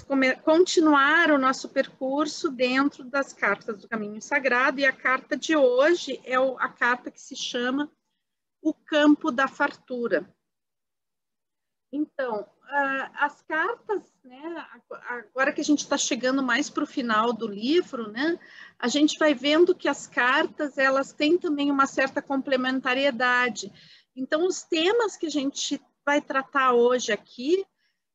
vamos continuar o nosso percurso dentro das cartas do Caminho Sagrado, e a carta de hoje é a carta que se chama O Campo da Fartura. Então, as cartas, né, agora que a gente está chegando mais para o final do livro, né, a gente vai vendo que as cartas, elas têm também uma certa complementariedade. Então, os temas que a gente vai tratar hoje aqui,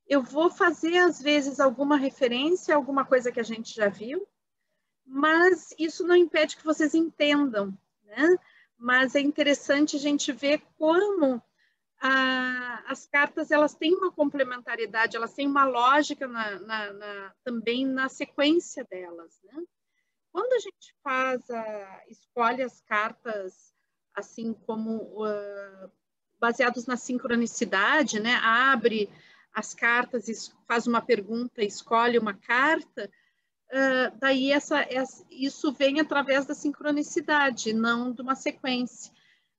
eu vou fazer, às vezes, alguma referência a alguma coisa que a gente já viu, mas isso não impede que vocês entendam, né? Mas é interessante a gente ver como as cartas, elas têm uma complementariedade, elas têm uma lógica também na sequência delas, né? Quando a gente escolhe as cartas, assim como baseados na sincronicidade, né? Abre as cartas, faz uma pergunta, escolhe uma carta, daí isso vem através da sincronicidade, não de uma sequência.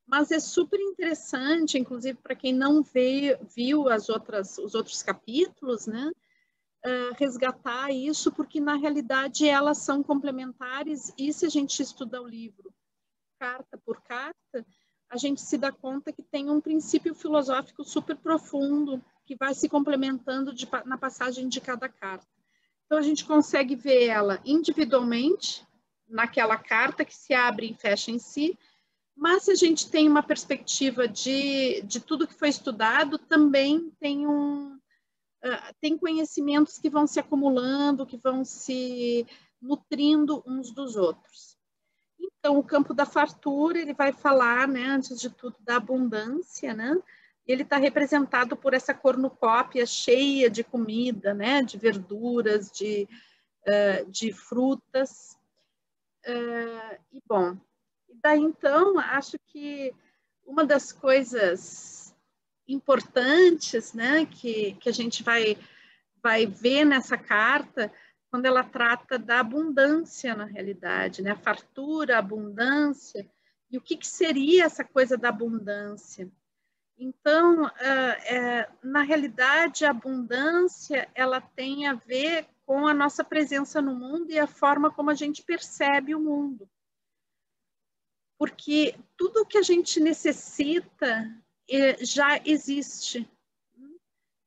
Mas é super interessante, inclusive para quem não viu os outros capítulos, né? Resgatar isso, porque na realidade elas são complementares, e se a gente estuda o livro carta por carta, a gente se dá conta que tem um princípio filosófico super profundo que vai se complementando na passagem de cada carta. Então, a gente consegue ver ela individualmente, naquela carta que se abre e fecha em si, mas se a gente tem uma perspectiva de tudo que foi estudado, também tem conhecimentos que vão se acumulando, que vão se nutrindo uns dos outros. Então, o campo da fartura, ele vai falar, né, antes de tudo, da abundância, né? Ele está representado por essa cornucópia cheia de comida, né, de verduras, de frutas. E, bom, daí, então, acho que uma das coisas importantes, né, que a gente vai ver nessa carta, quando ela trata da abundância na realidade, né? A fartura, a abundância, e o que seria essa coisa da abundância? Então, na realidade, a abundância, ela tem a ver com a nossa presença no mundo e a forma como a gente percebe o mundo. Porque tudo que a gente necessita já existe.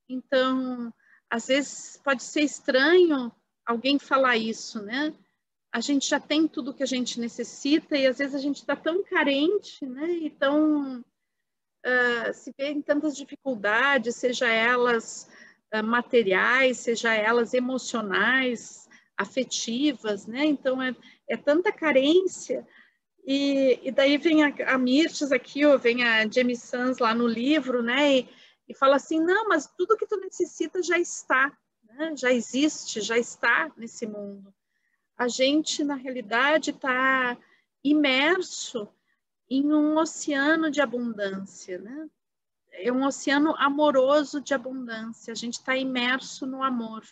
Então, às vezes pode ser estranho alguém falar isso, né? A gente já tem tudo que a gente necessita e às vezes a gente está tão carente, né? E tão, se vê em tantas dificuldades, seja elas materiais, seja elas emocionais, afetivas, né? Então, é tanta carência. E daí vem a Mirtes aqui, ou vem a Jamie Sams lá no livro, né? E fala assim, não, mas tudo que tu necessita já está, né? Já existe, já está nesse mundo. A gente, na realidade, está imerso em um oceano de abundância, né? É um oceano amoroso de abundância. A gente está imerso no amor.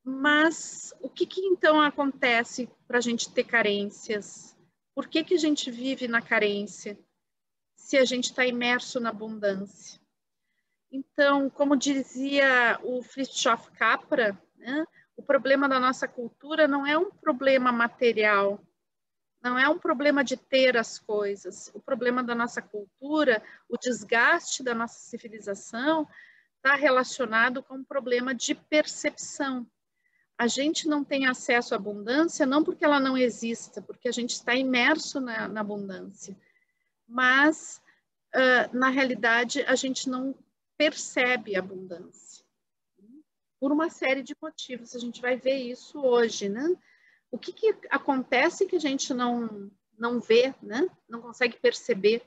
Mas o que então acontece para a gente ter carências? Por que a gente vive na carência se a gente está imerso na abundância? Então, como dizia o Fritjof Capra, né, o problema da nossa cultura não é um problema material, não é um problema de ter as coisas. O problema da nossa cultura, o desgaste da nossa civilização, está relacionado com um problema de percepção. A gente não tem acesso à abundância, não porque ela não exista, porque a gente está imerso na abundância. Mas, na realidade, a gente não percebe a abundância. Por uma série de motivos, a gente vai ver isso hoje, né? O que acontece que a gente não vê, né? Não consegue perceber?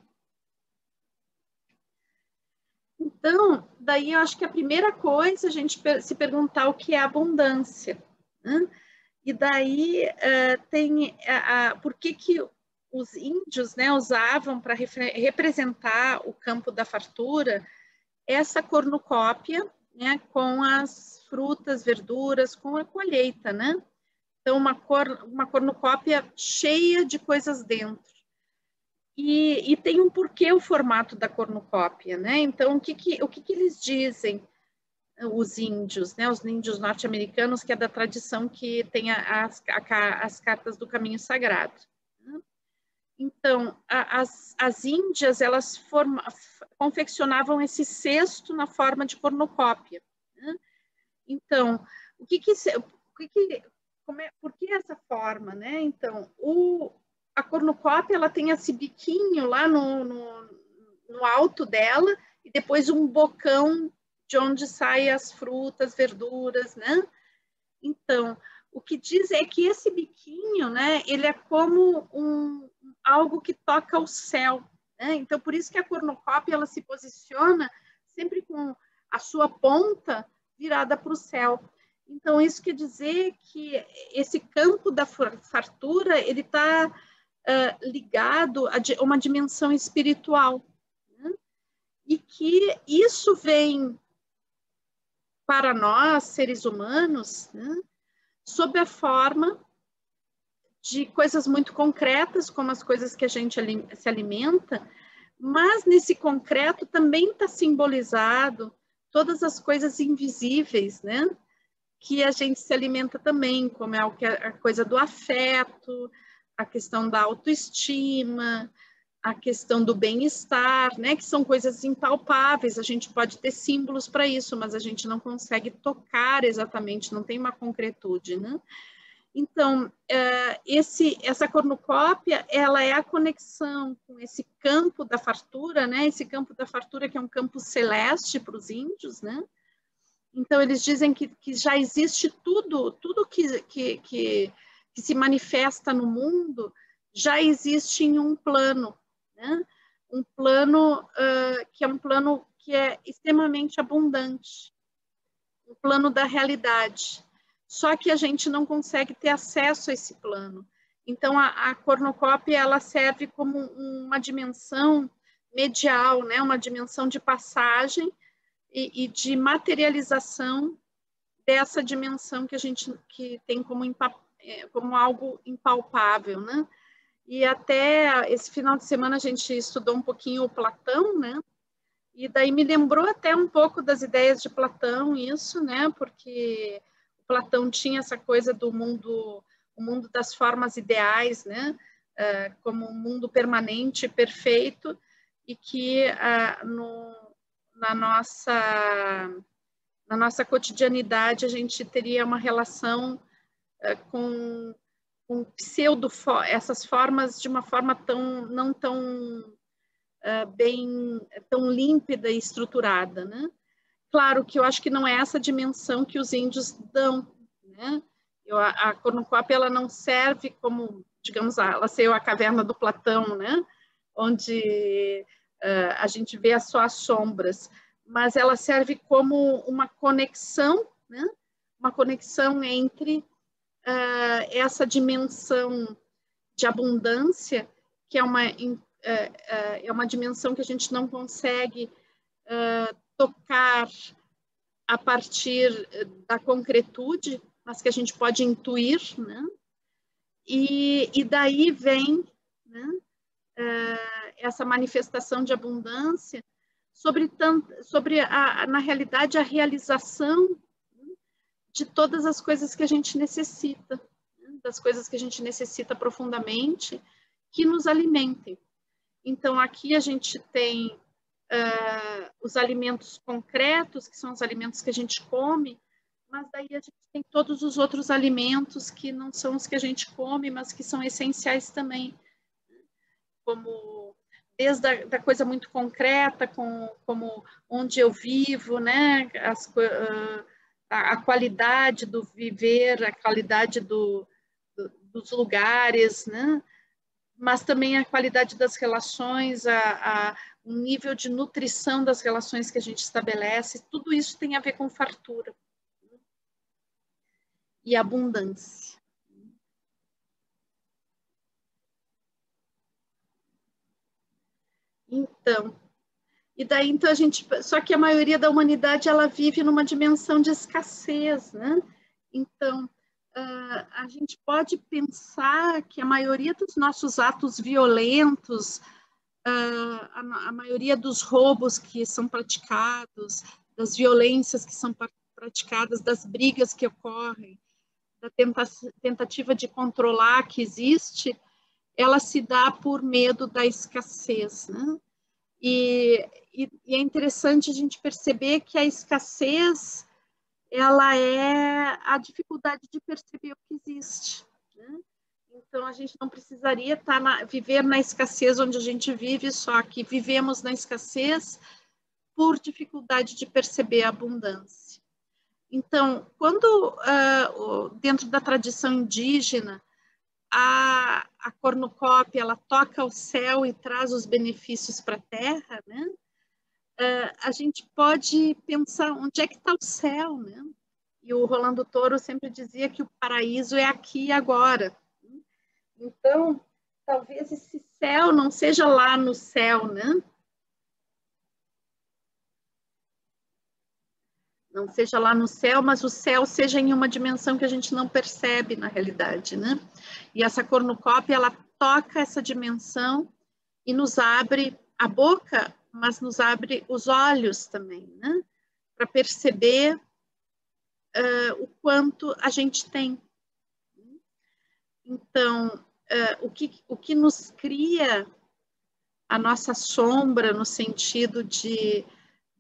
Então, daí eu acho que a primeira coisa é a gente se perguntar o que é abundância, né? E daí por que os índios, né, usavam para representar o campo da fartura essa cornucópia, né, com as frutas, verduras, com a colheita, né? Então, uma cornucópia cheia de coisas dentro. E tem um porquê o formato da cornucópia, né? Então, o que eles dizem? os índios, né, os índios norte-americanos, que é da tradição que tem as cartas do caminho sagrado. Então, as índias, elas confeccionavam esse cesto na forma de cornucópia. Então, por que essa forma, né? Então, a cornucópia, ela tem esse biquinho lá no alto dela e depois um bocão de onde saem as frutas, verduras, né? Então, o que diz é que esse biquinho, né, ele é como algo que toca o céu, né? Então, por isso que a cornucópia, ela se posiciona sempre com a sua ponta virada para o céu. Então, isso quer dizer que esse campo da fartura, ele está ligado a uma dimensão espiritual, né? E que isso vem para nós, seres humanos, né, sob a forma de coisas muito concretas, como as coisas que a gente se alimenta, mas nesse concreto também está simbolizado todas as coisas invisíveis, né, que a gente se alimenta também, como é a coisa do afeto, a questão da autoestima, a questão do bem-estar, né, que são coisas impalpáveis, a gente pode ter símbolos para isso, mas a gente não consegue tocar exatamente, não tem uma concretude, né? Então, essa cornucópia, ela é a conexão com esse campo da fartura, né, esse campo da fartura que é um campo celeste para os índios, né? Então, eles dizem que já existe tudo que se manifesta no mundo, já existe em um plano, né? Um plano que é extremamente abundante, o plano da realidade. Só que a gente não consegue ter acesso a esse plano. Então, a cornucópia, ela serve como uma dimensão medial, né? Uma dimensão de passagem e de materialização dessa dimensão que a gente tem como algo impalpável, né? E até esse final de semana a gente estudou um pouquinho o Platão, né? E daí me lembrou até um pouco das ideias de Platão, isso, né? Porque o Platão tinha essa coisa do mundo, o mundo das formas ideais, né? Como um mundo permanente, perfeito, e que na nossa cotidianidade a gente teria uma relação com essas formas de uma forma não tão tão límpida e estruturada, né? Claro que eu acho que não é essa dimensão que os índios dão, né? A cornucópia, ela não serve como, digamos, ela saiu a caverna do Platão, né? Onde a gente vê só as sombras, mas ela serve como uma conexão, né? Uma conexão entre essa dimensão de abundância, que é uma dimensão que a gente não consegue tocar a partir da concretude, mas que a gente pode intuir, né? E daí vem, né, essa manifestação de abundância sobre na realidade, a realização de todas as coisas que a gente necessita, né? Das coisas que a gente necessita profundamente, que nos alimentem. Então, aqui a gente tem os alimentos concretos, que são os alimentos que a gente come, mas daí a gente tem todos os outros alimentos que não são os que a gente come, mas que são essenciais também, como desde da coisa muito concreta, como onde eu vivo, né? A qualidade do viver, a qualidade dos lugares, né? Mas também a qualidade das relações, o nível de nutrição das relações que a gente estabelece, tudo isso tem a ver com fartura e abundância. Então, então a gente, só que a maioria da humanidade, ela vive numa dimensão de escassez, né? Então, a gente pode pensar que a maioria dos nossos atos violentos, a maioria dos roubos que são praticados, das violências que são praticadas, das brigas que ocorrem, da tentativa de controlar que existe, ela se dá por medo da escassez, né? E é interessante a gente perceber que a escassez, ela é a dificuldade de perceber o que existe, né? Então, a gente não precisaria viver na escassez onde a gente vive, só que vivemos na escassez por dificuldade de perceber a abundância. Então, quando, dentro da tradição indígena, a cornucópia, ela toca o céu e traz os benefícios para a terra, né? A gente pode pensar onde é que está o céu, né? E o Rolando Toro sempre dizia que o paraíso é aqui e agora. Então, talvez esse céu não seja lá no céu, né? Não seja lá no céu, mas o céu seja em uma dimensão que a gente não percebe na realidade, né? E essa cornucópia, ela toca essa dimensão e nos abre a boca, mas nos abre os olhos também, né? Para perceber o quanto a gente tem. Então, o que nos cria a nossa sombra, no sentido de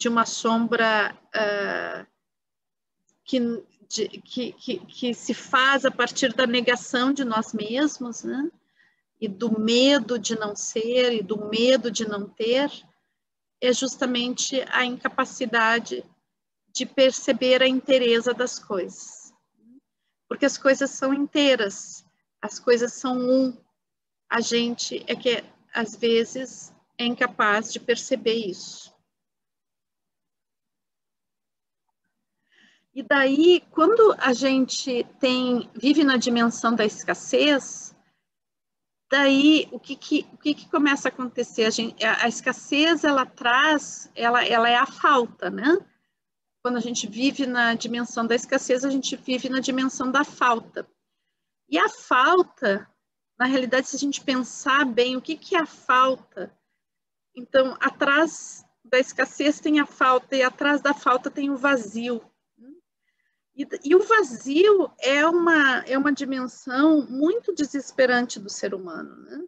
uma sombra que se faz a partir da negação de nós mesmos, né? E do medo de não ser, e do medo de não ter, é justamente a incapacidade de perceber a inteireza das coisas. Porque as coisas são inteiras, as coisas são um. A gente é que, às vezes, é incapaz de perceber isso. E daí, quando a gente vive na dimensão da escassez, daí o que começa a acontecer? A escassez, ela é a falta, né? Quando a gente vive na dimensão da escassez, a gente vive na dimensão da falta. E a falta, na realidade, se a gente pensar bem, o que é a falta? Então, atrás da escassez tem a falta, e atrás da falta tem o vazio. E o vazio é uma dimensão muito desesperante do ser humano, né?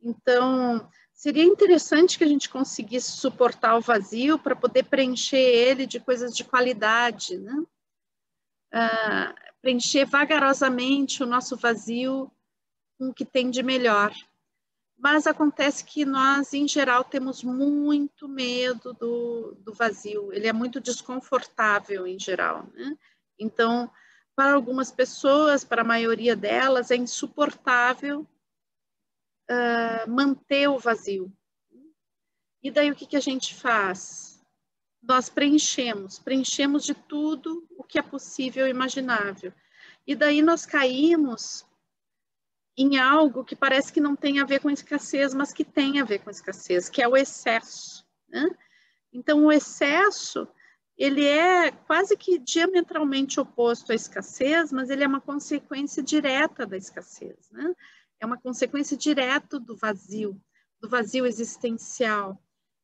Então, seria interessante que a gente conseguisse suportar o vazio para poder preencher ele de coisas de qualidade, né? Preencher vagarosamente o nosso vazio com o que tem de melhor. Mas acontece que nós, em geral, temos muito medo do vazio. Ele é muito desconfortável, em geral, né? Então, para algumas pessoas, para a maioria delas, é insuportável manter o vazio. E daí o que a gente faz? Nós preenchemos de tudo o que é possível e imaginável. E daí nós caímos em algo que parece que não tem a ver com escassez, mas que tem a ver com escassez, que é o excesso, né? Então, o excesso, ele é quase que diametralmente oposto à escassez, mas ele é uma consequência direta da escassez, né? É uma consequência direta do vazio existencial,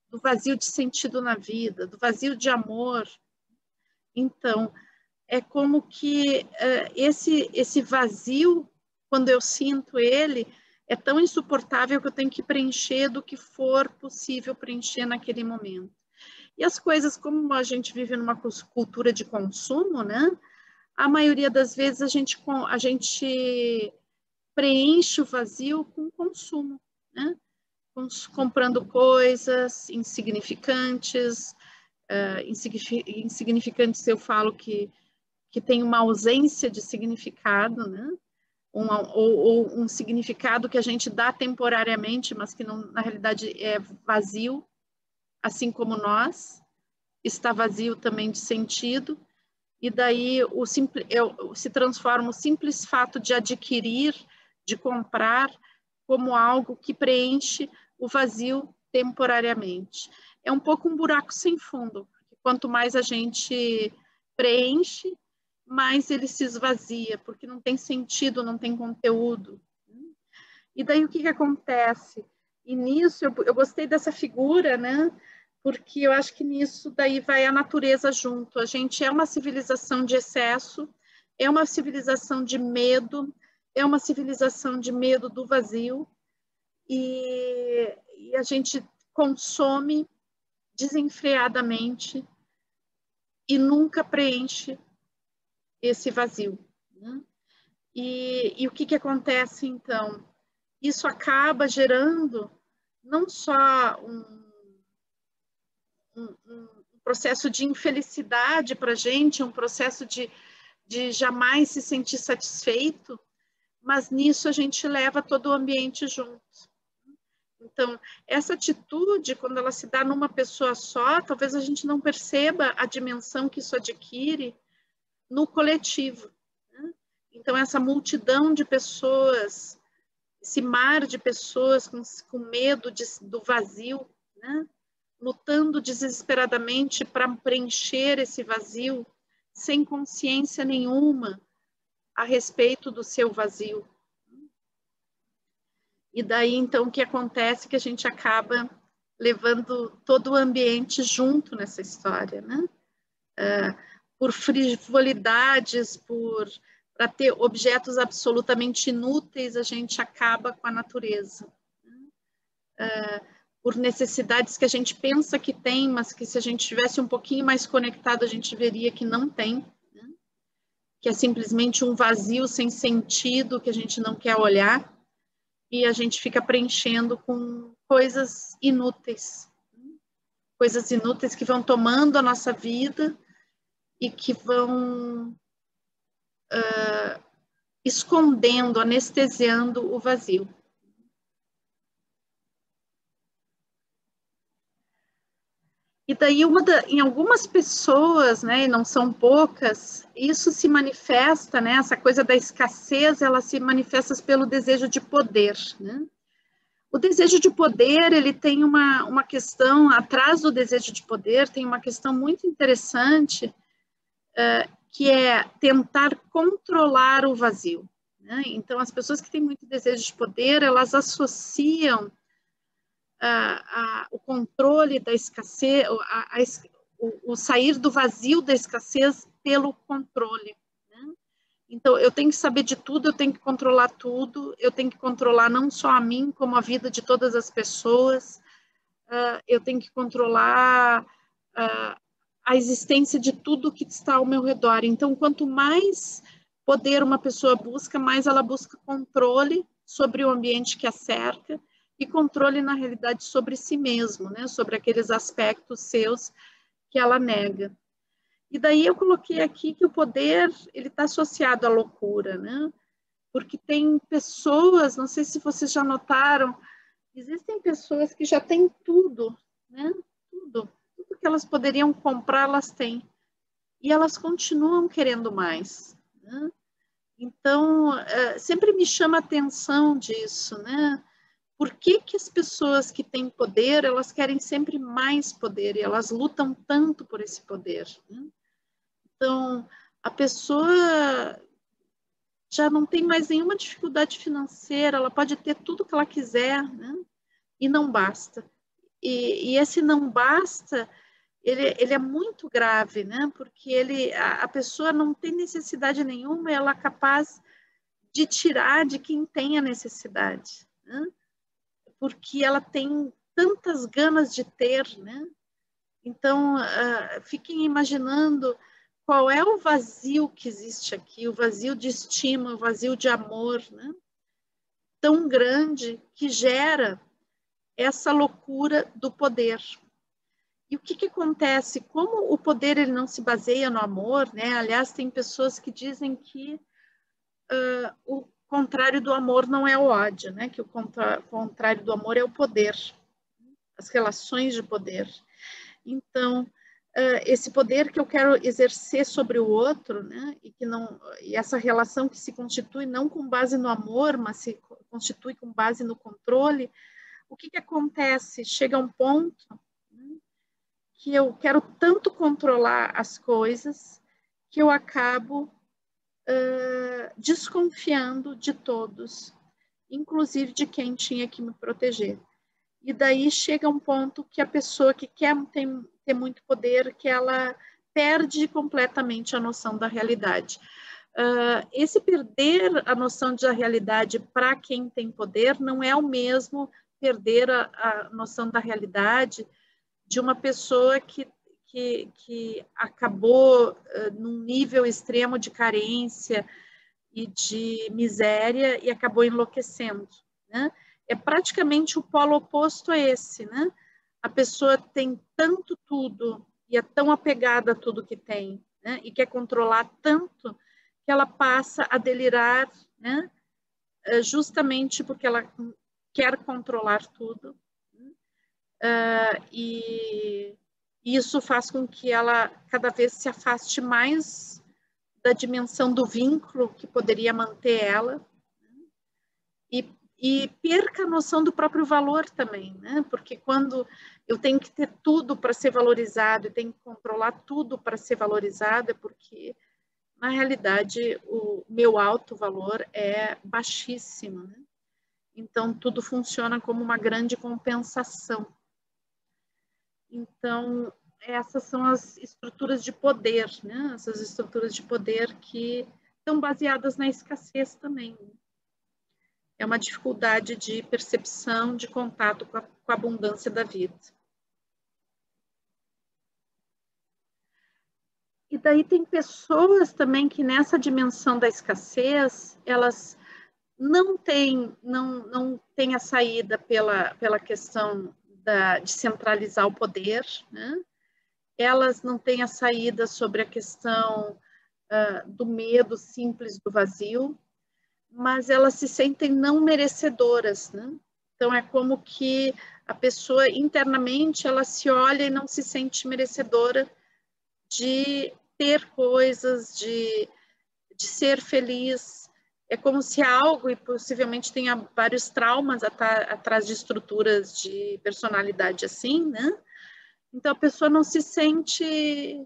do vazio de sentido na vida, do vazio de amor. Então, é como que esse vazio, quando eu sinto ele, é tão insuportável que eu tenho que preencher do que for possível preencher naquele momento. E as coisas, como a gente vive numa cultura de consumo, né? A maioria das vezes a gente preenche o vazio com consumo, né? Comprando coisas insignificantes. Insignificantes eu falo que tem uma ausência de significado, né? Ou um significado que a gente dá temporariamente, mas que não, na realidade é vazio, assim como nós, está vazio também de sentido, e daí se transforma o simples fato de adquirir, de comprar, como algo que preenche o vazio temporariamente. É um pouco um buraco sem fundo, porque quanto mais a gente preenche, mais ele se esvazia, porque não tem sentido, não tem conteúdo. E daí o que acontece? E nisso eu gostei dessa figura, né? porque eu acho que nisso daí vai a natureza junto. A gente é uma civilização de excesso, é uma civilização de medo, é uma civilização de medo do vazio, e a gente consome desenfreadamente e nunca preenche esse vazio, né? E o que acontece, então? Isso acaba gerando não só um processo de infelicidade para a gente, um processo de jamais se sentir satisfeito, mas nisso a gente leva todo o ambiente junto. Então, essa atitude, quando ela se dá numa pessoa só, talvez a gente não perceba a dimensão que isso adquire no coletivo, né? Então, essa multidão de pessoas, esse mar de pessoas com medo do vazio, né? Lutando desesperadamente para preencher esse vazio, sem consciência nenhuma a respeito do seu vazio. E daí, então, o que acontece é que a gente acaba levando todo o ambiente junto nessa história, né? Por frivolidades, para ter objetos absolutamente inúteis, a gente acaba com a natureza. Por necessidades que a gente pensa que tem, mas que se a gente estivesse um pouquinho mais conectado, a gente veria que não tem, né? Que é simplesmente um vazio sem sentido que a gente não quer olhar, e a gente fica preenchendo com coisas inúteis que vão tomando a nossa vida e que vão escondendo, anestesiando o vazio. E daí, em algumas pessoas, né, e não são poucas, isso se manifesta, né, essa coisa da escassez, ela se manifesta pelo desejo de poder, né? O desejo de poder, ele tem uma questão, atrás do desejo de poder, tem uma questão muito interessante, que é tentar controlar o vazio, né? Então, as pessoas que têm muito desejo de poder, elas associam o controle da escassez, o sair do vazio da escassez pelo controle, né? Então, eu tenho que saber de tudo, eu tenho que controlar tudo, eu tenho que controlar não só a mim, como a vida de todas as pessoas, eu tenho que controlar a existência de tudo que está ao meu redor. Então, quanto mais poder uma pessoa busca, mais ela busca controle sobre o ambiente que a cerca e controle, na realidade, sobre si mesmo, né? Sobre aqueles aspectos seus que ela nega. E daí eu coloquei aqui que o poder, ele está associado à loucura, né? Porque tem pessoas, não sei se vocês já notaram, existem pessoas que já têm tudo, né? Tudo que elas poderiam comprar, elas têm. E elas continuam querendo mais, né? Então, sempre me chama a atenção disso, né? Por que as pessoas que têm poder, elas querem sempre mais poder e elas lutam tanto por esse poder, né? Então, a pessoa já não tem mais nenhuma dificuldade financeira, ela pode ter tudo que ela quiser, né? E não basta. E esse não basta, ele é muito grave, né? Porque a pessoa não tem necessidade nenhuma, ela é capaz de tirar de quem tem a necessidade, né? Porque ela tem tantas ganas de ter, né? Então, fiquem imaginando qual é o vazio que existe aqui, o vazio de estima, o vazio de amor, né? Tão grande que gera essa loucura do poder. E o que acontece? Como o poder ele não se baseia no amor, né? Aliás, tem pessoas que dizem que o contrário do amor não é o ódio, né? Que o contrário do amor é o poder, as relações de poder. Então, esse poder que eu quero exercer sobre o outro, né? E essa relação que se constitui não com base no amor, mas se constitui com base no controle, o que acontece? Chega um ponto, né, que eu quero tanto controlar as coisas que eu acabo desconfiando de todos, inclusive de quem tinha que me proteger. E daí chega um ponto que a pessoa que quer ter muito poder, que ela perde completamente a noção da realidade. Esse perder a noção da realidade para quem tem poder não é o mesmo perder a noção da realidade de uma pessoa que acabou num nível extremo de carência e de miséria e acabou enlouquecendo, né? É praticamente o polo oposto a esse, né? A pessoa tem tanto tudo e é tão apegada a tudo que tem, né? E quer controlar tanto que ela passa a delirar, né? Justamente porque ela quer controlar tudo. E isso faz com que ela cada vez se afaste mais da dimensão do vínculo que poderia manter ela, e perca a noção do próprio valor também, né? Porque quando eu tenho que ter tudo para ser valorizado, e tenho que controlar tudo para ser valorizado, é porque, na realidade, o meu alto valor é baixíssimo, né? Então, tudo funciona como uma grande compensação. Então, essas são as estruturas de poder, né? Essas estruturas de poder que estão baseadas na escassez também. É uma dificuldade de percepção, de contato com a abundância da vida. E daí tem pessoas também que nessa dimensão da escassez, elas não têm a saída pela questão de centralizar o poder, né? Elas não têm a saída sobre a questão do medo simples do vazio, mas elas se sentem não merecedoras, né? Então é como que a pessoa internamente ela se olha e não se sente merecedora de ter coisas, de ser feliz. É como se algo, e possivelmente tenha vários traumas atrás de estruturas de personalidade assim, né? Então a pessoa não sente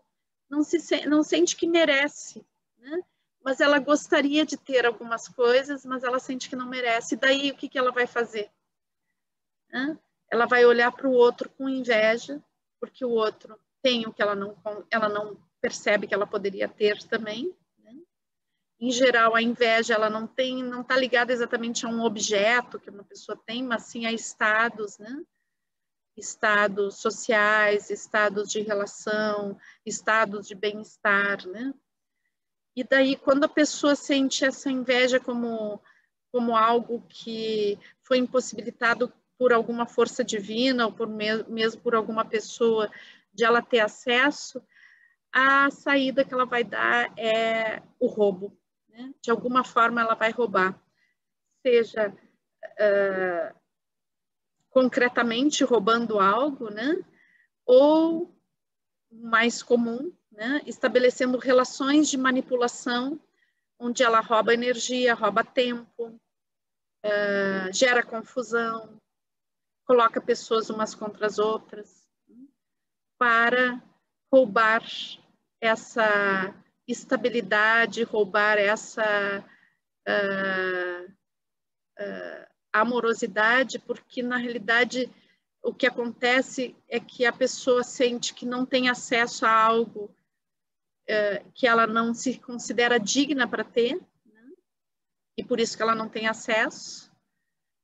que merece, né? Mas ela gostaria de ter algumas coisas, mas ela sente que não merece. E daí o que ela vai fazer? Né? Ela vai olhar para o outro com inveja, porque o outro tem o que ela não percebe que ela poderia ter também. Né? Em geral, a inveja ela não está ligada exatamente a um objeto que uma pessoa tem, mas sim a estados, né? Estados sociais, estados de relação, estados de bem-estar, né? E daí, quando a pessoa sente essa inveja como algo que foi impossibilitado por alguma força divina ou mesmo por alguma pessoa de ela ter acesso, a saída que ela vai dar é o roubo. Né? De alguma forma, ela vai roubar. Seja concretamente roubando algo, né? Ou mais comum, né? Estabelecendo relações de manipulação, onde ela rouba energia, rouba tempo, gera confusão, coloca pessoas umas contra as outras, para roubar essa estabilidade, roubar essa amorosidade, porque na realidade o que acontece é que a pessoa sente que não tem acesso a algo que ela não se considera digna para ter, né? E por isso que ela não tem acesso.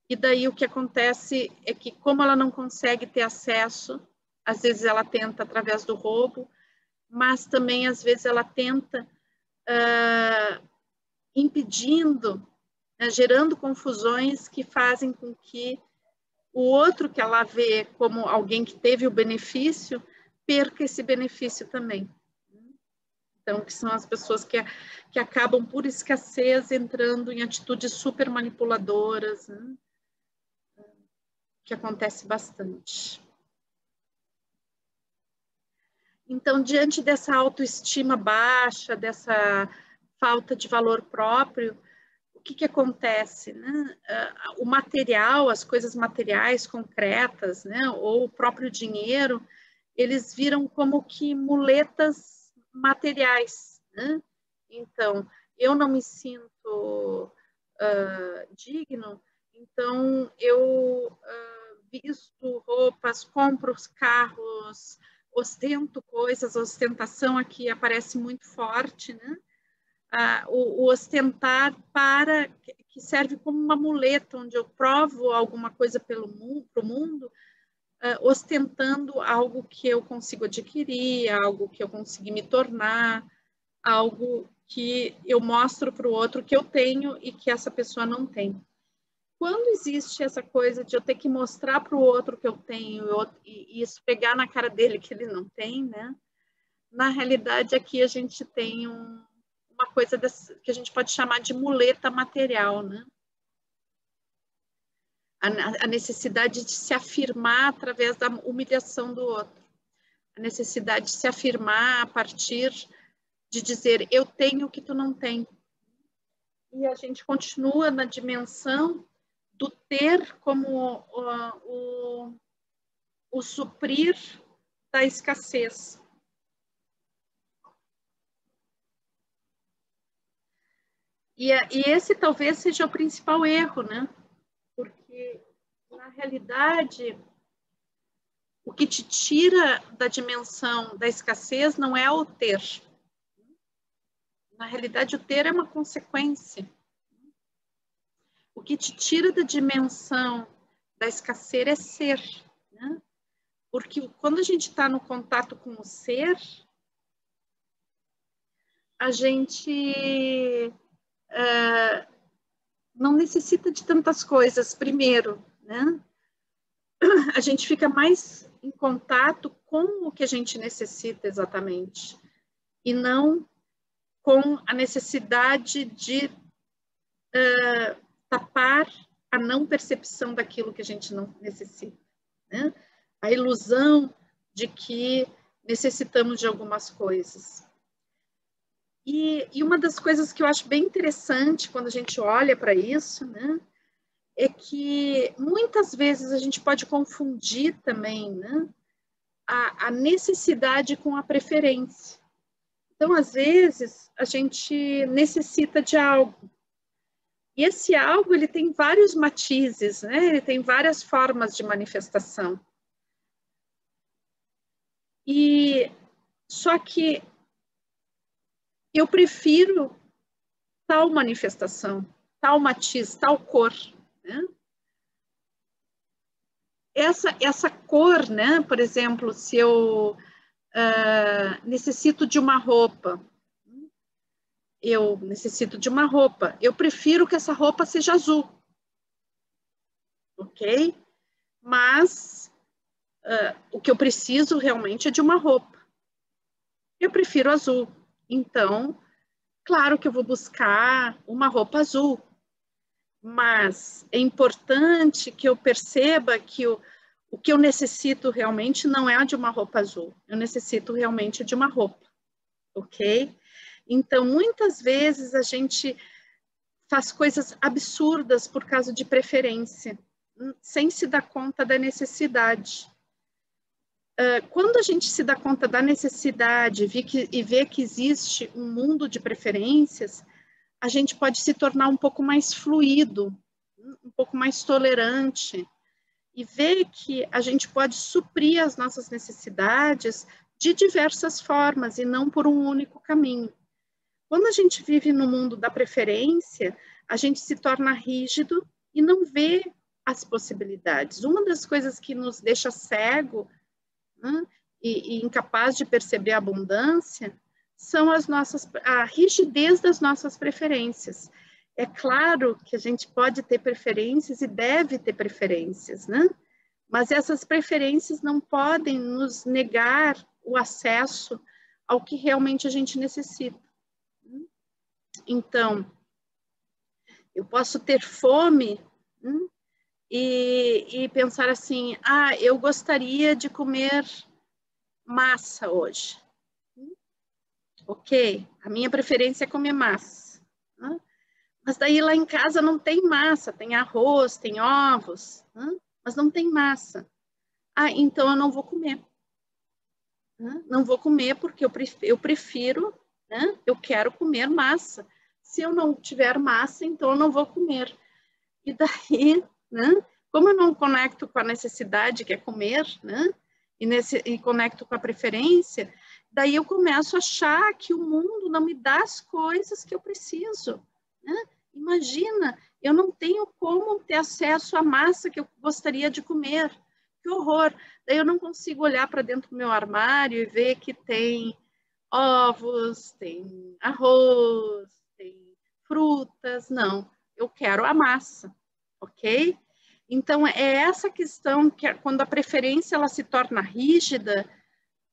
E daí o que acontece é que, como ela não consegue ter acesso, às vezes ela tenta através do roubo, mas também às vezes ela tenta impedindo, né, gerando confusões que fazem com que o outro que ela vê como alguém que teve o benefício, perca esse benefício também. Então, que são as pessoas que acabam, por escassez, entrando em atitudes super manipuladoras, né? Que acontece bastante. Então, diante dessa autoestima baixa, dessa falta de valor próprio, o que acontece? Né? O material, as coisas materiais concretas, né? Ou o próprio dinheiro, eles viram como que muletas materiais. Né? Então, eu não me sinto digno, então eu visto roupas, compro os carros, ostento coisas, a ostentação aqui aparece muito forte, né? O ostentar que serve como uma muleta, onde eu provo alguma coisa para o mundo, ostentando algo que eu consigo adquirir, algo que eu consigo me tornar, algo que eu mostro para o outro que eu tenho e que essa pessoa não tem. Quando existe essa coisa de eu ter que mostrar para o outro que eu tenho e isso pegar na cara dele que ele não tem, né? Na realidade, aqui a gente tem uma coisa que a gente pode chamar de muleta material, né? A necessidade de se afirmar através da humilhação do outro. A necessidade de se afirmar a partir de dizer, eu tenho o que tu não tem. E a gente continua na dimensão do ter como o suprir da escassez. E esse talvez seja o principal erro, né? Porque, na realidade, o que te tira da dimensão da escassez não é o ter. Na realidade, o ter é uma consequência. O que te tira da dimensão da escassez é ser, né? Porque quando a gente está no contato com o ser, a gente não necessita de tantas coisas, primeiro, né? A gente fica mais em contato com o que a gente necessita exatamente, e não com a necessidade de tapar a não percepção daquilo que a gente não necessita, né? A ilusão de que necessitamos de algumas coisas. E uma das coisas que eu acho bem interessante quando a gente olha para isso, né, é que muitas vezes a gente pode confundir também, né, a necessidade com a preferência. Então, às vezes, a gente necessita de algo. E esse algo, ele tem vários matizes, né? Ele tem várias formas de manifestação. Só que eu prefiro tal manifestação, tal matiz, tal cor, né? Essa cor, né? Por exemplo, se eu necessito de uma roupa, eu prefiro que essa roupa seja azul, ok? Mas o que eu preciso realmente é de uma roupa. Eu prefiro azul, então, claro que eu vou buscar uma roupa azul, mas é importante que eu perceba que o que eu necessito realmente não é de uma roupa azul, eu necessito realmente de uma roupa, ok? Então, muitas vezes a gente faz coisas absurdas por causa de preferência, sem se dar conta da necessidade. Quando a gente se dá conta da necessidade e vê que existe um mundo de preferências, a gente pode se tornar um pouco mais fluido, um pouco mais tolerante, e ver que a gente pode suprir as nossas necessidades de diversas formas e não por um único caminho. Quando a gente vive no mundo da preferência, a gente se torna rígido e não vê as possibilidades. Uma das coisas que nos deixa cego, né, e incapaz de perceber a abundância são a rigidez das nossas preferências. É claro que a gente pode ter preferências e deve ter preferências, né? Mas essas preferências não podem nos negar o acesso ao que realmente a gente necessita. Então, eu posso ter fome, e pensar assim, eu gostaria de comer massa hoje. Ok, a minha preferência é comer massa. Mas daí lá em casa não tem massa, tem arroz, tem ovos, mas não tem massa. Então eu não vou comer. Não vou comer porque eu prefiro, né? Eu quero comer massa. Se eu não tiver massa, então eu não vou comer. E daí, né? Como eu não conecto com a necessidade, que é comer, né? E conecto com a preferência, daí eu começo a achar que o mundo não me dá as coisas que eu preciso, né? Imagina, eu não tenho como ter acesso à massa que eu gostaria de comer. Que horror! Daí eu não consigo olhar para dentro do meu armário e ver que tem ovos, tem arroz, tem frutas. Não, eu quero a massa, ok? Então, é essa questão que quando a preferência ela se torna rígida,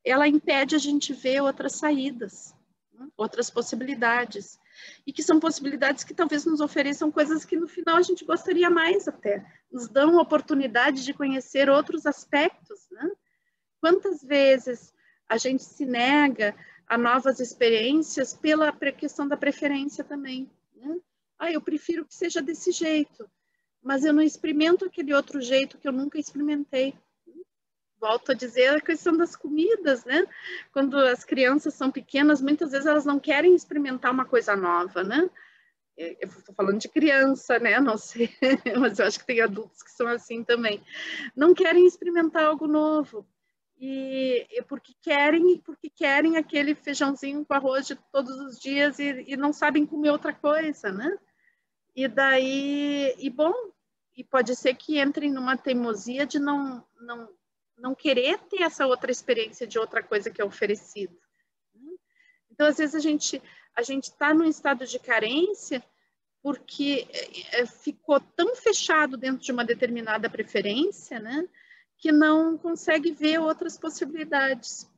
ela impede a gente ver outras saídas, né? Outras possibilidades. E que são possibilidades que talvez nos ofereçam coisas que no final a gente gostaria mais até. Nos dão a oportunidade de conhecer outros aspectos, né? Quantas vezes a gente se nega a novas experiências pela questão da preferência também, né? Ah, eu prefiro que seja desse jeito, mas eu não experimento aquele outro jeito que eu nunca experimentei. Volto a dizer a questão das comidas, né? Quando as crianças são pequenas, muitas vezes elas não querem experimentar uma coisa nova, né? Eu estou falando de criança, né? Não sei, mas eu acho que tem adultos que são assim também. Não querem experimentar algo novo. E porque querem aquele feijãozinho com arroz de todos os dias e não sabem comer outra coisa, né? E daí, e pode ser que entrem numa teimosia de não querer ter essa outra experiência de outra coisa que é oferecida. Então, às vezes, a gente está num estado de carência porque ficou tão fechado dentro de uma determinada preferência, né, que não consegue ver outras possibilidades.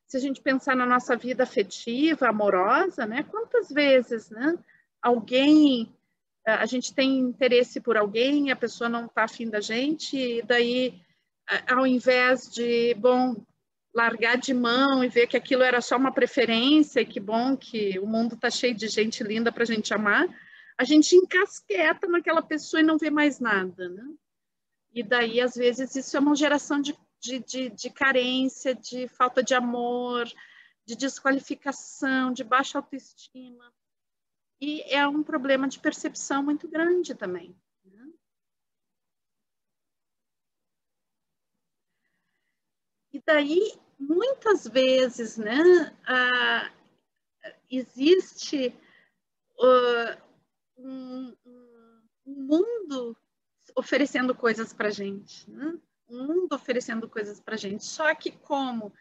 Se a gente pensar na nossa vida afetiva, amorosa, né, quantas vezes, né, a gente tem interesse por alguém, a pessoa não está afim da gente, e daí, ao invés de, largar de mão e ver que aquilo era só uma preferência, e que bom que o mundo está cheio de gente linda para a gente amar, a gente encasqueta naquela pessoa e não vê mais nada, né? E daí, às vezes, isso é uma geração de carência, de falta de amor, de desqualificação, de baixa autoestima. E é um problema de percepção muito grande também, né? E daí, muitas vezes, né, existe um mundo oferecendo coisas para a gente, né? Um mundo oferecendo coisas para a gente. Só que como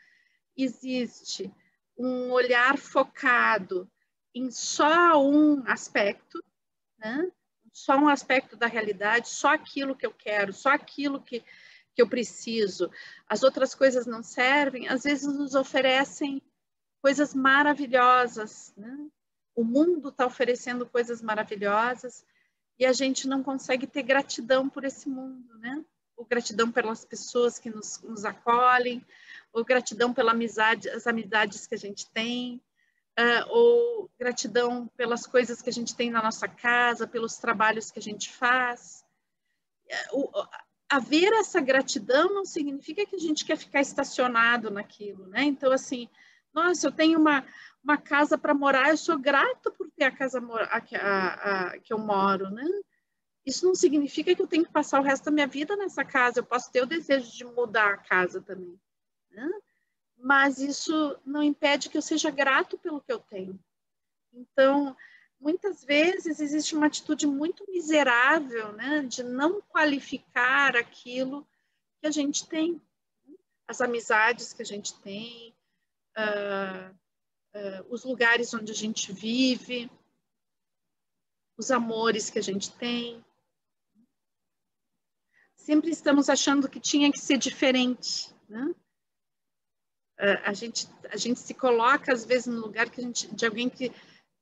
existe um olhar focado em só um aspecto, né? Só um aspecto da realidade, só aquilo que eu quero, só aquilo que eu preciso, as outras coisas não servem, às vezes nos oferecem coisas maravilhosas, né? O mundo está oferecendo coisas maravilhosas e a gente não consegue ter gratidão por esse mundo, né? Ou gratidão pelas pessoas que nos acolhem, ou gratidão pela amizade, as amizades que a gente tem, ou gratidão pelas coisas que a gente tem na nossa casa, pelos trabalhos que a gente faz. Haver essa gratidão não significa que a gente quer ficar estacionado naquilo, né? Então, assim, nossa, eu tenho uma casa para morar, eu sou grato por ter a casa que eu moro, né? Isso não significa que eu tenho que passar o resto da minha vida nessa casa, eu posso ter o desejo de mudar a casa também, né? Mas isso não impede que eu seja grato pelo que eu tenho. Então, muitas vezes existe uma atitude muito miserável, né, de não qualificar aquilo que a gente tem, as amizades que a gente tem, os lugares onde a gente vive, os amores que a gente tem. Sempre estamos achando que tinha que ser diferente, né? A gente se coloca, às vezes, no lugar de alguém que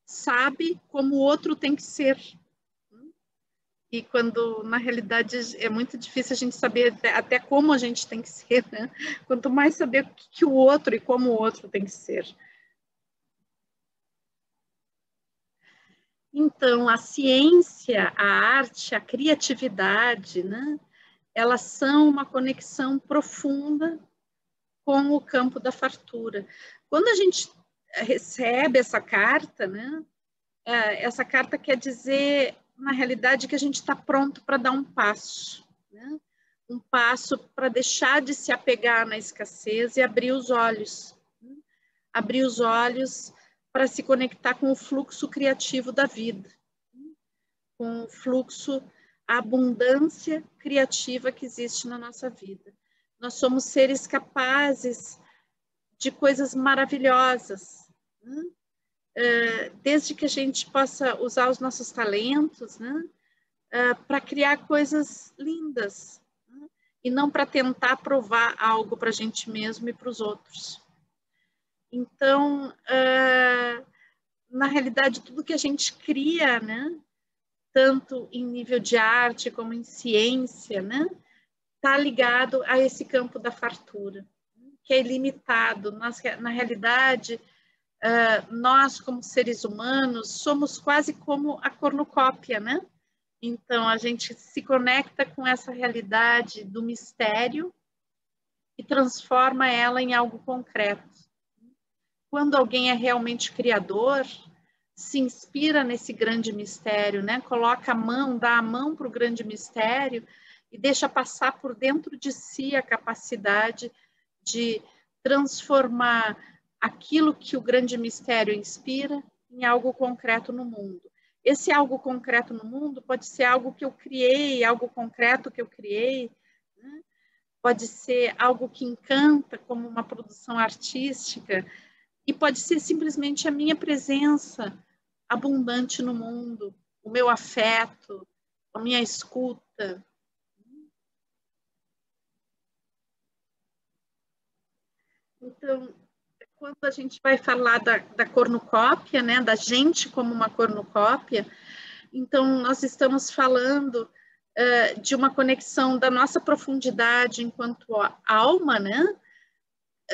sabe como o outro tem que ser. E quando, na realidade, é muito difícil a gente saber até como a gente tem que ser, né? Quanto mais saber o que o outro e como o outro tem que ser. Então, a ciência, a arte, a criatividade, né? Elas são uma conexão profunda com o campo da fartura. Quando a gente recebe essa carta, né? Essa carta quer dizer, na realidade, que a gente está pronto para dar um passo, né? Um passo para deixar de se apegar na escassez e abrir os olhos. Né? Abrir os olhos para se conectar com o fluxo criativo da vida, com o fluxo, a abundância criativa que existe na nossa vida. Nós somos seres capazes de coisas maravilhosas, né? Desde que a gente possa usar os nossos talentos, né? Para criar coisas lindas, né? E não para tentar provar algo para a gente mesmo e para os outros. Então, na realidade, tudo que a gente cria, né? Tanto em nível de arte como em ciência, né? Está ligado a esse campo da fartura, que é ilimitado. Na realidade, nós, como seres humanos, somos quase como a cornucópia, né? Então, a gente se conecta com essa realidade do mistério e transforma ela em algo concreto. Quando alguém é realmente criador, se inspira nesse grande mistério, né? Coloca a mão, dá a mão para o grande mistério e deixa passar por dentro de si a capacidade de transformar aquilo que o grande mistério inspira em algo concreto no mundo. Esse algo concreto no mundo pode ser algo que eu criei, algo concreto que eu criei, né? Pode ser algo que encanta, como uma produção artística, e pode ser simplesmente a minha presença abundante no mundo, o meu afeto, a minha escuta. Então, quando a gente vai falar da cornucópia, né, da gente como uma cornucópia, então nós estamos falando de uma conexão da nossa profundidade enquanto alma, né,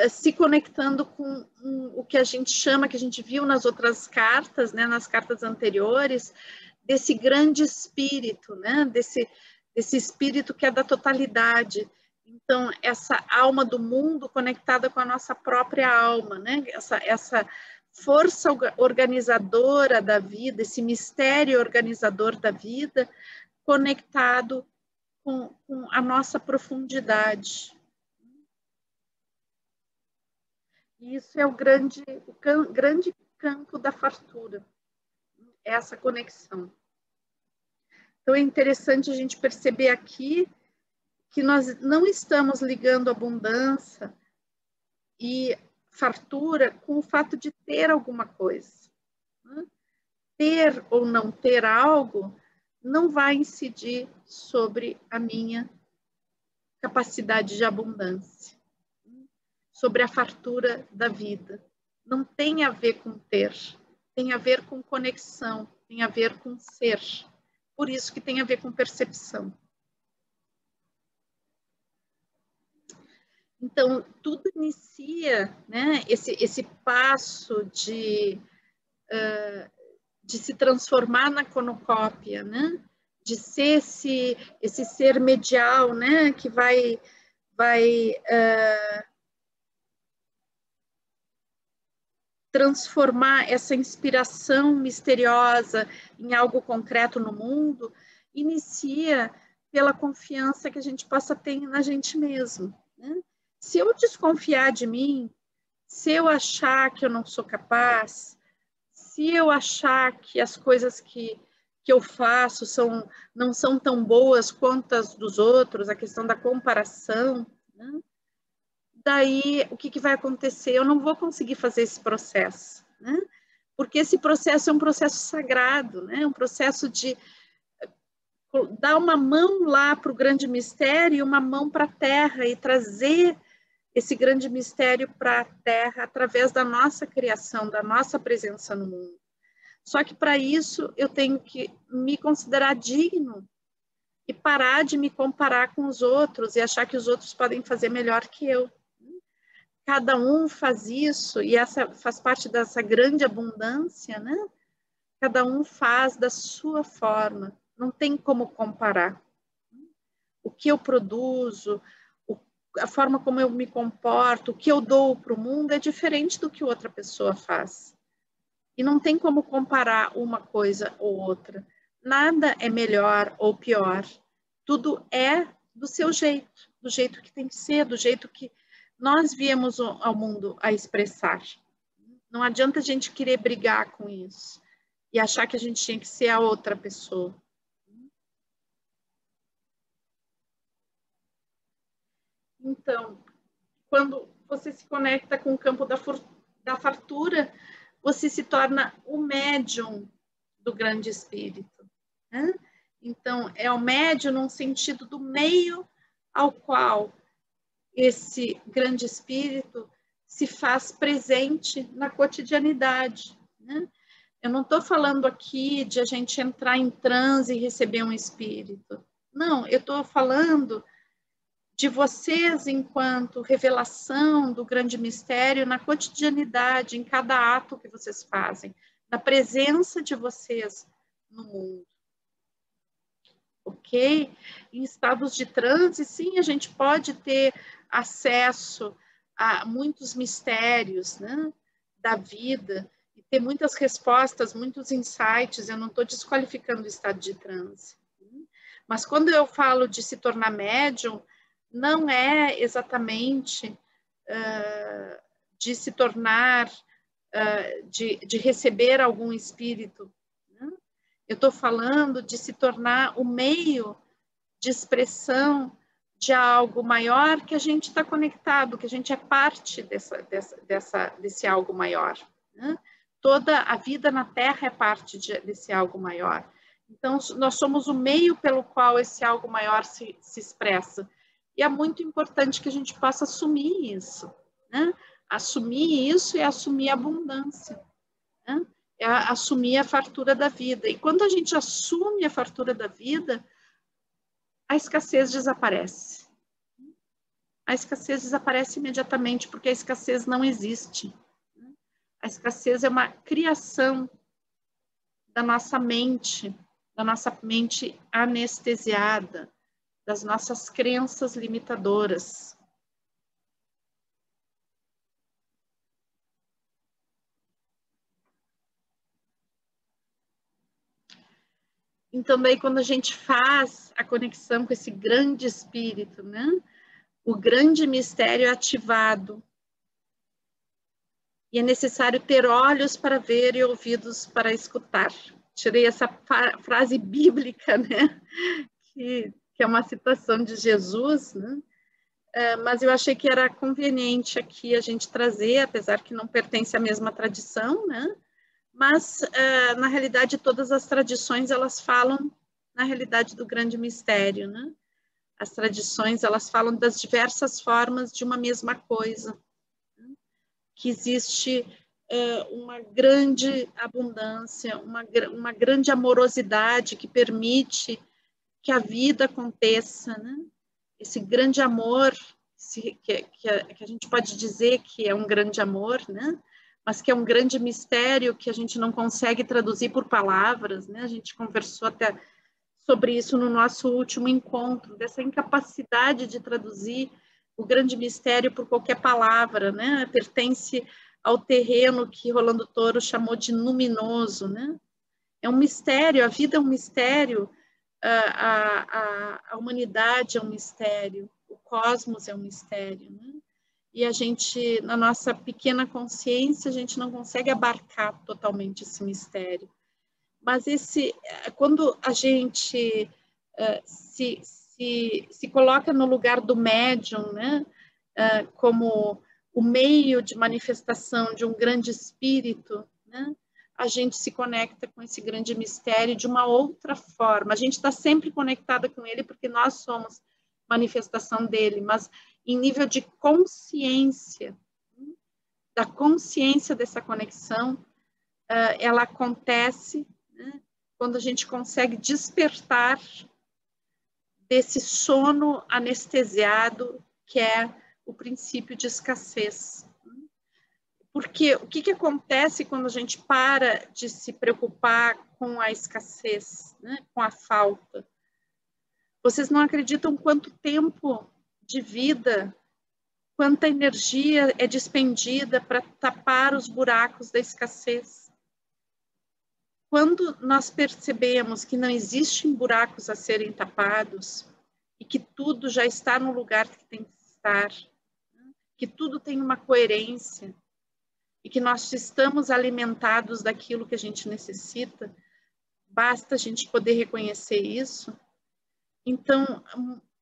se conectando com o que a gente chama, que a gente viu nas outras cartas, né, nas cartas anteriores, desse grande espírito, né, desse espírito que é da totalidade. Então, essa alma do mundo conectada com a nossa própria alma, né, essa força organizadora da vida, esse mistério organizador da vida, conectado com a nossa profundidade. E isso é o grande campo da fartura, essa conexão. Então, é interessante a gente perceber aqui que nós não estamos ligando abundância e fartura com o fato de ter alguma coisa. Né? Ter ou não ter algo não vai incidir sobre a minha capacidade de abundância, sobre a fartura da vida. Não tem a ver com ter, tem a ver com conexão, tem a ver com ser. Por isso que tem a ver com percepção. Então, tudo inicia, né, esse passo de se transformar na cornucópia, né, de ser esse ser medial, né, que vai transformar essa inspiração misteriosa em algo concreto no mundo, inicia pela confiança que a gente possa ter na gente mesmo. Né? Se eu desconfiar de mim, se eu achar que eu não sou capaz, se eu achar que as coisas que eu faço não são tão boas quanto as dos outros, a questão da comparação, né? Daí o que vai acontecer? Eu não vou conseguir fazer esse processo, né? Porque esse processo é um processo sagrado, né? Um processo de dar uma mão lá para o grande mistério e uma mão para a Terra e trazer esse grande mistério para a Terra através da nossa criação, da nossa presença no mundo. Só que para isso eu tenho que me considerar digno e parar de me comparar com os outros e achar que os outros podem fazer melhor que eu. Cada um faz isso, e essa faz parte dessa grande abundância, né? Cada um faz da sua forma, não tem como comparar. O que eu produzo, a forma como eu me comporto, o que eu dou para o mundo é diferente do que outra pessoa faz. E não tem como comparar uma coisa ou outra. Nada é melhor ou pior. Tudo é do seu jeito, do jeito que tem que ser, do jeito que nós viemos ao mundo a expressar. Não adianta a gente querer brigar com isso e achar que a gente tinha que ser a outra pessoa. Então, quando você se conecta com o campo da fartura, você se torna o médium do grande espírito, né? Então, é o médium num sentido do meio ao qual esse grande espírito se faz presente na cotidianidade, né? Eu não estou falando aqui de a gente entrar em transe e receber um espírito. Não, eu estou falando de vocês enquanto revelação do grande mistério na cotidianidade, em cada ato que vocês fazem, na presença de vocês no mundo. Ok? Em estados de transe, sim, a gente pode ter acesso a muitos mistérios, né, da vida, e ter muitas respostas, muitos insights. Eu não estou desqualificando o estado de transe. Mas quando eu falo de se tornar médium, não é exatamente de se tornar, de receber algum espírito. Né? Eu estou falando de se tornar o meio de expressão de algo maior que a gente está conectado, que a gente é parte desse algo maior. Né? Toda a vida na Terra é parte desse algo maior. Então, nós somos o meio pelo qual esse algo maior se expressa. E é muito importante que a gente possa assumir isso. Né? Assumir isso é assumir a abundância. Né? É assumir a fartura da vida. E quando a gente assume a fartura da vida, a escassez desaparece. A escassez desaparece imediatamente, porque a escassez não existe. A escassez é uma criação da nossa mente anestesiada, das nossas crenças limitadoras. Então, daí, quando a gente faz a conexão com esse grande espírito, né? O grande mistério é ativado. E é necessário ter olhos para ver e ouvidos para escutar. Tirei essa frase bíblica, né? Que é uma citação de Jesus, né? Mas eu achei que era conveniente aqui a gente trazer, apesar que não pertence à mesma tradição, né? Mas, na realidade, todas as tradições, elas falam, na realidade, do grande mistério, né? As tradições, elas falam das diversas formas de uma mesma coisa, né? Que existe uma grande abundância, uma grande amorosidade que permite que a vida aconteça, né? Esse grande amor, que a gente pode dizer que é um grande amor, né? Mas que é um grande mistério que a gente não consegue traduzir por palavras, né? A gente conversou até sobre isso no nosso último encontro, dessa incapacidade de traduzir o grande mistério por qualquer palavra, né? Pertence ao terreno que Rolando Toro chamou de luminoso, né? É um mistério, a vida é um mistério, a humanidade é um mistério, o cosmos é um mistério, né? E a gente, na nossa pequena consciência, a gente não consegue abarcar totalmente esse mistério. Mas quando a gente se coloca no lugar do médium, né? Como o meio de manifestação de um grande espírito, né? A gente se conecta com esse grande mistério de uma outra forma. A gente está sempre conectada com ele porque nós somos manifestação dele, mas em nível de consciência, da consciência dessa conexão, ela acontece, né, quando a gente consegue despertar desse sono anestesiado que é o princípio de escassez. Porque o que acontece quando a gente para de se preocupar com a escassez, né, com a falta? Vocês não acreditam quanto tempo de vida, quanta energia é despendida para tapar os buracos da escassez. Quando nós percebemos que não existem buracos a serem tapados, e que tudo já está no lugar que tem que estar, que tudo tem uma coerência e que nós estamos alimentados daquilo que a gente necessita, basta a gente poder reconhecer isso. Então,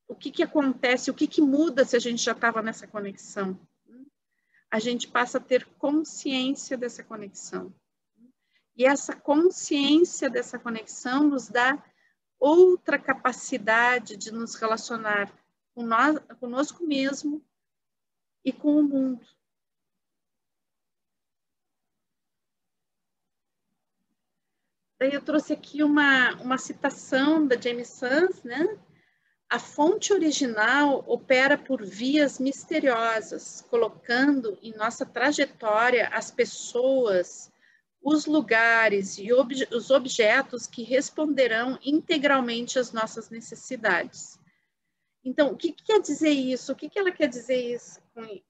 o que acontece, o que muda se a gente já estava nessa conexão? A gente passa a ter consciência dessa conexão. E essa consciência dessa conexão nos dá outra capacidade de nos relacionar conosco mesmo e com o mundo. Daí eu trouxe aqui uma citação da James Sans, né? A fonte original opera por vias misteriosas, colocando em nossa trajetória as pessoas, os lugares e os objetos que responderão integralmente às nossas necessidades. Então, o que quer dizer isso? O que ela quer dizer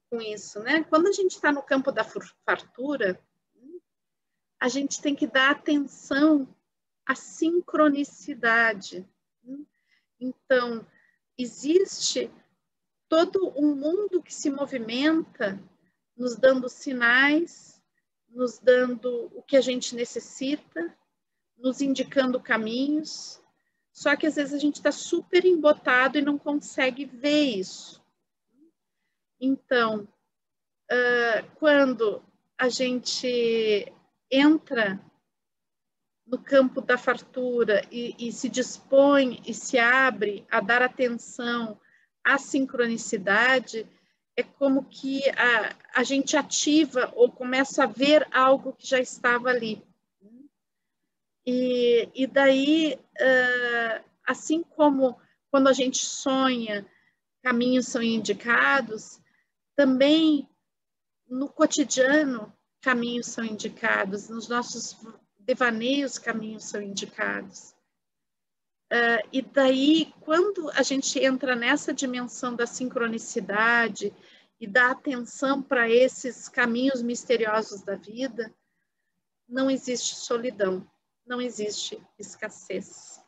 com isso, né? Quando a gente está no campo da fartura, a gente tem que dar atenção à sincronicidade. Então, existe todo um mundo que se movimenta, nos dando sinais, nos dando o que a gente necessita, nos indicando caminhos, só que às vezes a gente está super embotado e não consegue ver isso. Então, quando a gente entra no campo da fartura e se dispõe e se abre a dar atenção à sincronicidade, é como que a gente ativa ou começa a ver algo que já estava ali. E daí, assim como quando a gente sonha, caminhos são indicados, também no cotidiano, caminhos são indicados, nos nossos devaneios, caminhos são indicados. E daí, quando a gente entra nessa dimensão da sincronicidade e dá atenção para esses caminhos misteriosos da vida, não existe solidão, não existe escassez.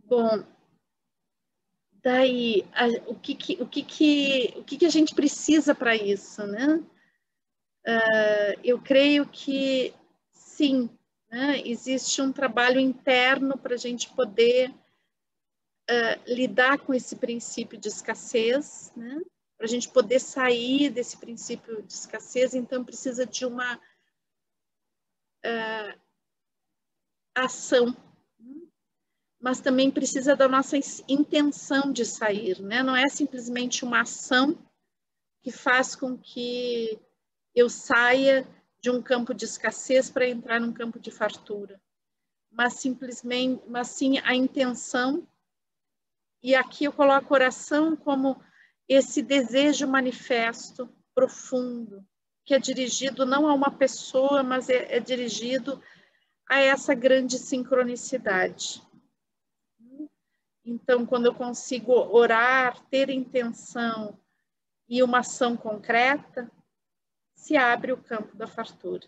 Bom, daí, o que a gente precisa para isso, né? Eu creio que sim, né? Existe um trabalho interno para a gente poder lidar com esse princípio de escassez, né? Para a gente poder sair desse princípio de escassez, então precisa de uma ação, mas também precisa da nossa intenção de sair, né? Não é simplesmente uma ação que faz com que eu saia de um campo de escassez para entrar num campo de fartura, mas sim a intenção. E aqui eu coloco a oração como esse desejo manifesto, profundo, que é dirigido não a uma pessoa, mas é dirigido a essa grande sincronicidade. Então, quando eu consigo orar, ter intenção e uma ação concreta, se abre o campo da fartura.